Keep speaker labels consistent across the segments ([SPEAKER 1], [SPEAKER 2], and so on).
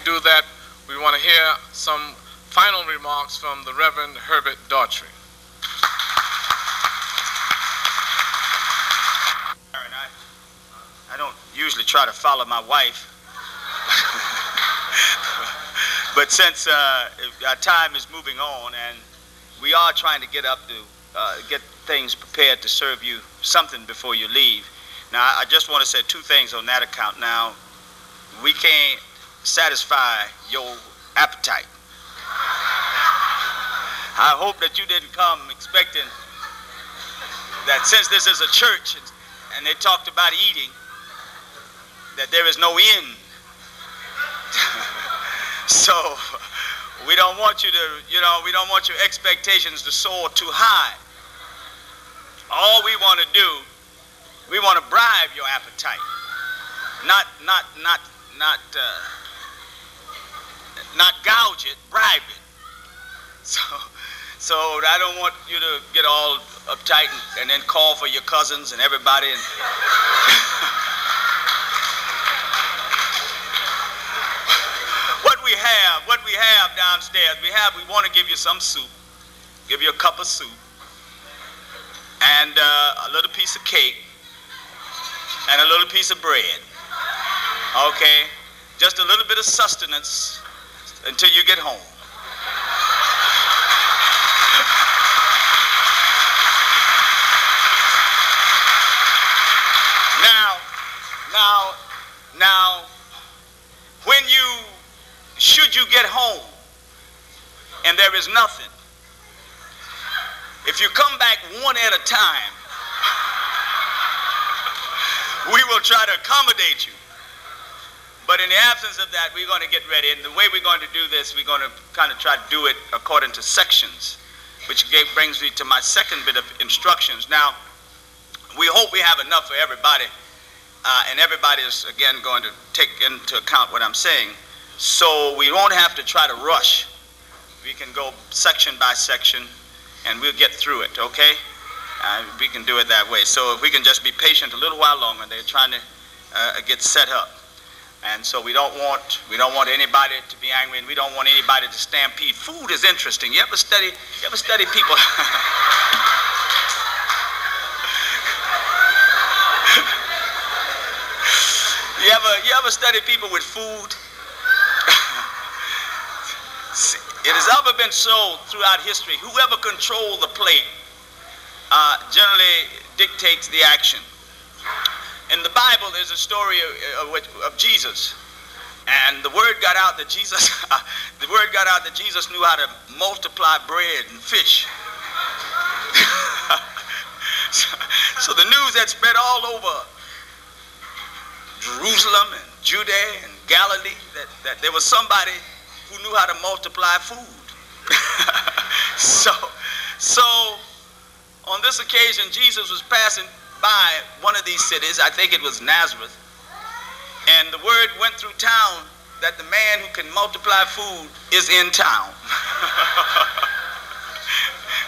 [SPEAKER 1] do that, we want to hear some final remarks from the Reverend Herbert Daughtry.
[SPEAKER 2] I don't usually try to follow my wife, but since our time is moving on and we are trying to get up to get things prepared to serve you something before you leave. Now, I just want to say two things on that account. Now, we can't satisfy your appetite. I hope that you didn't come expecting that since this is a church and they talked about eating, that there is no end. So we don't want you to, we don't want your expectations to soar too high. All we want to do, we want to bribe your appetite, not gouge it, bribe it. So I don't want you to get all uptight and then call for your cousins and everybody. And what we have downstairs, we want to give you some soup, give you a cup of soup, and a little piece of cake, and a little piece of bread. Okay? Just a little bit of sustenance until you get home. Now, when should you get home and there is nothing, if you come back one at a time, we will try to accommodate you. But in the absence of that, we're going to get ready. And the way we're going to do this, we're going to kind of try to do it according to sections, which brings me to my second bit of instructions. Now, we hope we have enough for everybody. And everybody is, again, going to take into account what I'm saying. So we won't have to try to rush. We can go section by section, and we'll get through it, okay? We can do it that way. So if we can just be patient a little while longer, they're trying to get set up. And so we don't want anybody to be angry, and we don't want anybody to stampede. Food is interesting. You ever study people? You ever study people with food? It has ever been so throughout history. Whoever controls the plate generally dictates the action. In the Bible, there's a story of Jesus, and the word got out that Jesus knew how to multiply bread and fish. So the news had spread all over Jerusalem and Judea and Galilee that there was somebody who knew how to multiply food. So on this occasion, Jesus was passing by one of these cities. I think it was Nazareth. And the word went through town that the man who can multiply food is in town.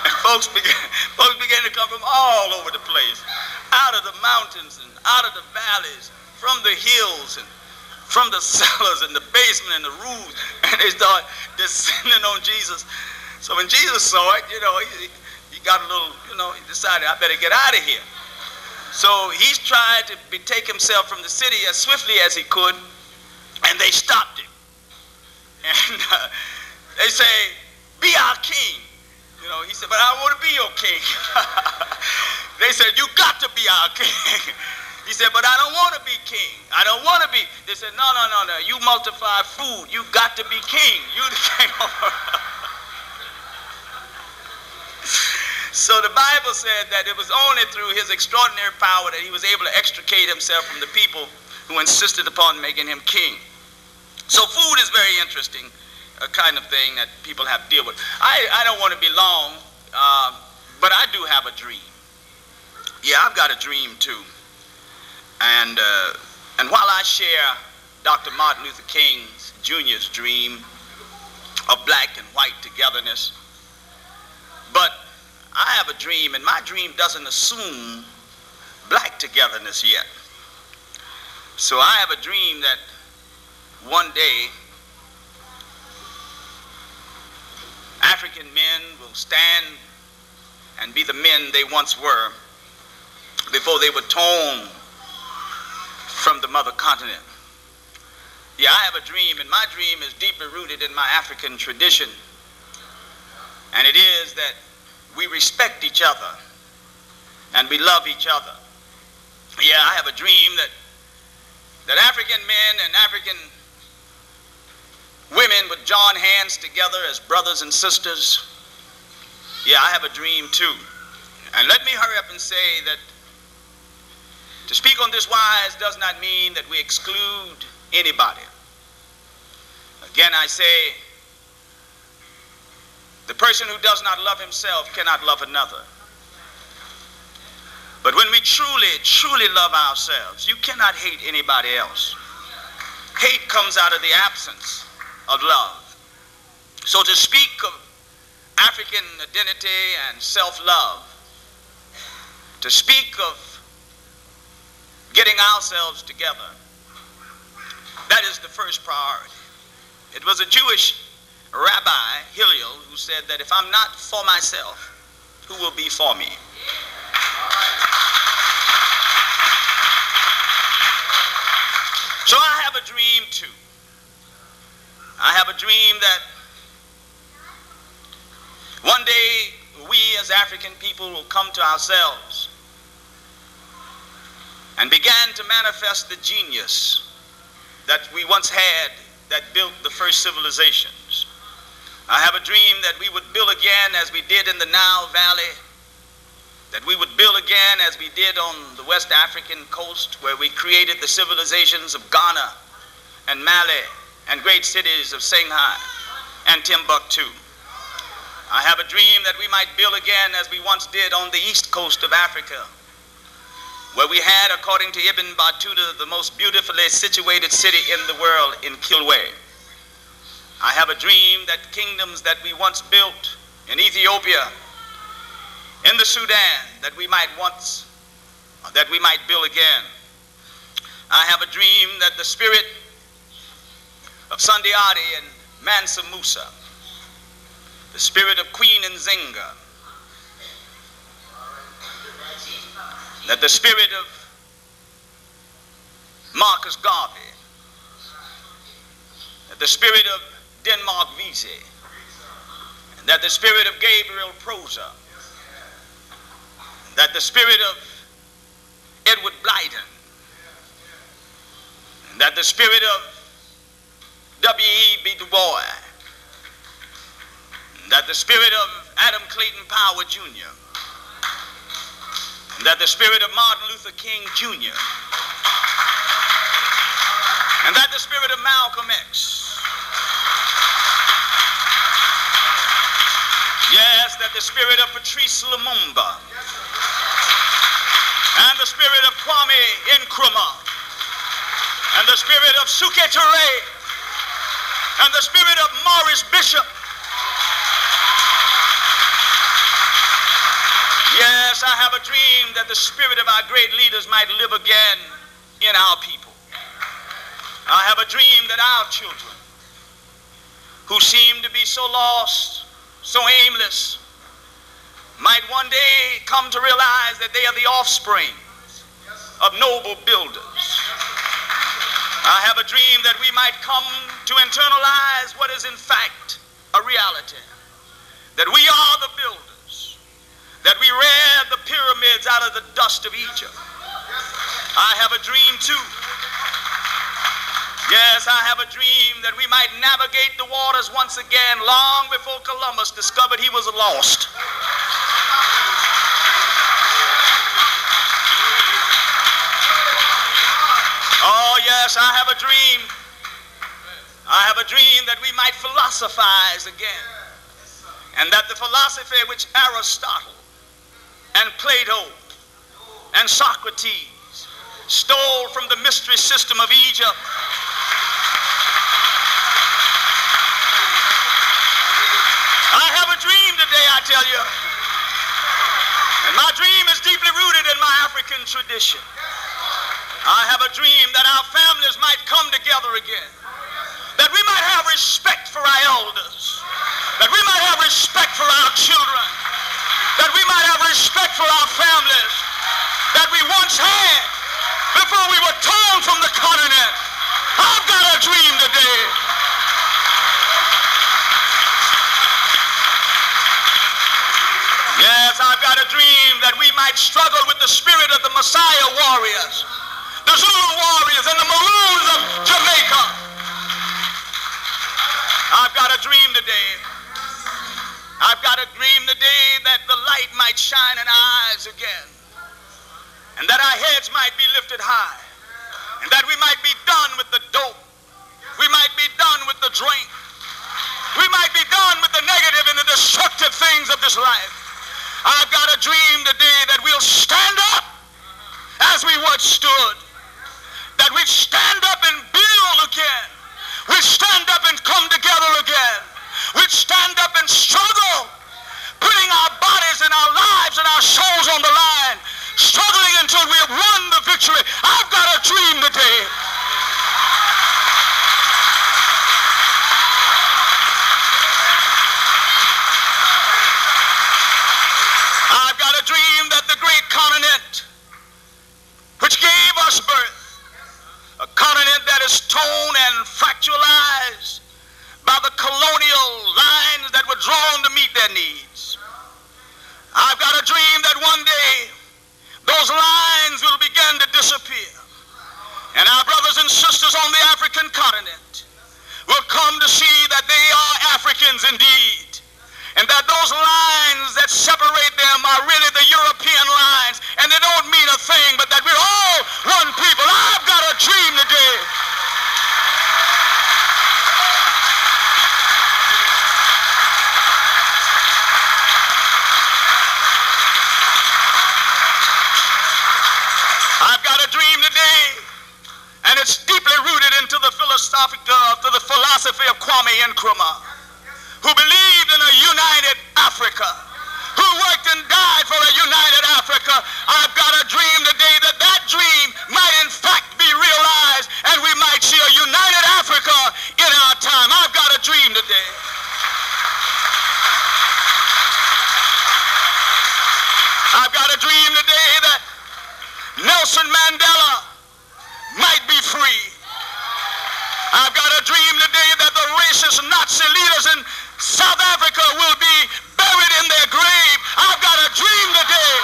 [SPEAKER 2] And folks began to come from all over the place, out of the mountains and out of the valleys, from the hills and from the cellars and the basement and the roofs, and they started descending on Jesus. So when Jesus saw it, he got a little, he decided, I better get out of here. So he's tried to take himself from the city as swiftly as he could, and they stopped him. And they say, be our king. He said, but I don't want to be your king. They said, you got to be our king. He said, but I don't want to be king. I don't want to be. They said, no. You multiply food. You got to be king. You the king. So the Bible said that it was only through his extraordinary power that he was able to extricate himself from the people who insisted upon making him king. So food is very interesting, a kind of thing that people have to deal with. I don't want to be long, but I do have a dream. Yeah, I've got a dream too. And while I share Dr. Martin Luther King Jr.'s dream of black and white togetherness, but I have a dream, and my dream doesn't assume black togetherness yet. So I have a dream that one day African men will stand and be the men they once were before they were torn from the mother continent. Yeah, I have a dream, and my dream is deeply rooted in my African tradition. And it is that we respect each other and we love each other. Yeah, I have a dream that African men and African women would join hands together as brothers and sisters. Yeah, I have a dream too. And let me hurry up and say that to speak on this wise does not mean that we exclude anybody. Again, I say, the person who does not love himself cannot love another. But when we truly, truly love ourselves, you cannot hate anybody else. Hate comes out of the absence of love. So to speak of African identity and self-love, to speak of getting ourselves together, that is the first priority. It was a Jewish rabbi, Hillel, who said that if I'm not for myself, who will be for me? So I have a dream too. I have a dream that one day we as African people will come to ourselves and began to manifest the genius that we once had that built the first civilizations. I have a dream that we would build again as we did in the Nile Valley, that we would build again as we did on the West African coast, where we created the civilizations of Ghana and Mali and great cities of Shanghai and Timbuktu. I have a dream that we might build again as we once did on the east coast of Africa, where we had, according to Ibn Battuta, the most beautifully situated city in the world in Kilwe. I have a dream that kingdoms that we once built in Ethiopia, in the Sudan, that we might build again. I have a dream that the spirit of Sundiati and Mansa Musa, the spirit of Queen Nzinga, that the spirit of Marcus Garvey, that the spirit of Denmark Vesey, and that the spirit of Gabriel Prosa, that the spirit of Edward Blyden, and that the spirit of W.E.B. Du Bois, and that the spirit of Adam Clayton Powell Jr., and that the spirit of Martin Luther King Jr., and that the spirit of Malcolm X, yes, that the spirit of Patrice Lumumba, and the spirit of Kwame Nkrumah, and the spirit of Suke Touré, and the spirit of Maurice Bishop. Yes, I have a dream that the spirit of our great leaders might live again in our people. I have a dream that our children, who seem to be so lost, so aimless, might one day come to realize that they are the offspring of noble builders. I have a dream that we might come to internalize what is in fact a reality, that we are the builders, that we reared the pyramids out of the dust of Egypt. I have a dream too. Yes, I have a dream that we might navigate the waters once again long before Columbus discovered he was lost. Oh yes, I have a dream. I have a dream that we might philosophize again, and that the philosophy which Aristotle and Plato and Socrates stole from the mystery system of Egypt, I have a dream today, I tell you, and my dream is deeply rooted in my African tradition. I have a dream that our families might come together again, that we might have respect for our elders, that we might have respect for our children, that we might have respect for our families that we once had before we were torn from the continent. I've got a dream today. Yes, I've got a dream that we might struggle with the spirit of the Messiah warriors, the Zulu warriors and the Maroons of Jamaica. I've got a dream today. I've got a dream today that the light might shine in our eyes again, and that our heads might be lifted high, and that we might be done with the dope. We might be done with the drink. We might be done with the negative and the destructive things of this life. I've got a dream today that we'll stand up as we once stood, that we'd stand up and build again. We'd stand up and come together again. We'd stand up and struggle, putting our bodies and our lives and our souls on the line, struggling until we have won the victory. I've got a dream today. I've got a dream that the great continent which gave us birth, a continent that is torn and fracturalized by the colonial lines that were drawn to meet their needs. I've got a dream that one day those lines will begin to disappear, and our brothers and sisters on the African continent will come to see that they are Africans indeed, and that those lines that separate them are really the European lines, and they don't mean a thing, but that we're all one people. I've got a dream today. I've got a dream today, and it's deeply rooted into the philosophy of Kwame Nkrumah, who believed in a united Africa, who worked and died for a united Africa. I've got a dream today that that dream might in fact be realized, and we might see a united Africa in our time. I've got a dream today. I've got a dream today that Nelson Mandela might be free. I've got a dream today that the racist Nazi leaders in South Africa will be buried in their grave. I've got a dream today.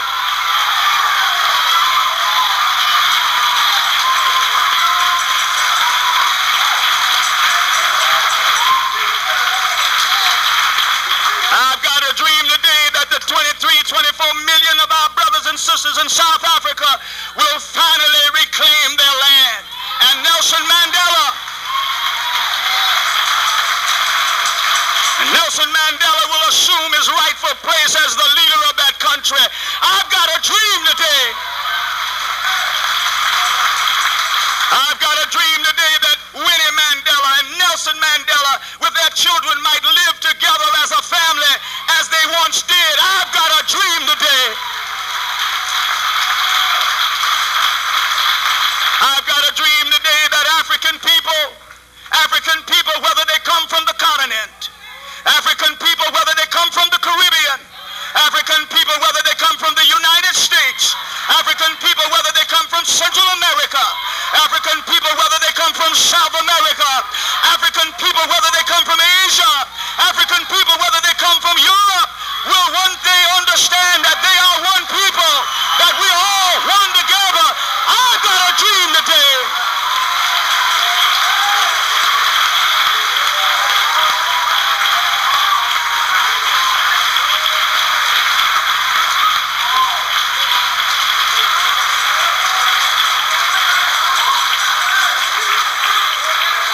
[SPEAKER 2] I've got a dream today that the 24 million of our brothers and sisters in South Africa will finally reclaim their land. And Nelson Mandela will assume his rightful place as the leader of that country. I've got a dream today. I've got a dream today that Winnie Mandela and Nelson Mandela with their children might live together as a family as they once did. I've got a dream today. I've got a dream today that African people, whether they come from the continent, African people, whether they come from the Caribbean, African people, whether they come from the United States, African people, whether they come from Central America, African people, whether they come from South America, African people, whether they come from Asia, African people, whether they come from Europe, will one day understand that they are one people, that we are all one together. I've got a dream today.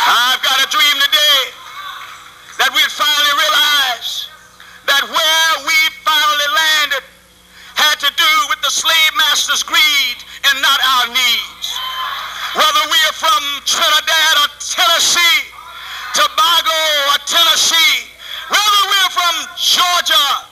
[SPEAKER 2] I've got a dream today that we'd finally realize that where we finally landed had to do with the slave master's greed and not our needs. Whether we are from Trinidad or Tennessee, Tobago or Tennessee, whether we're from Georgia,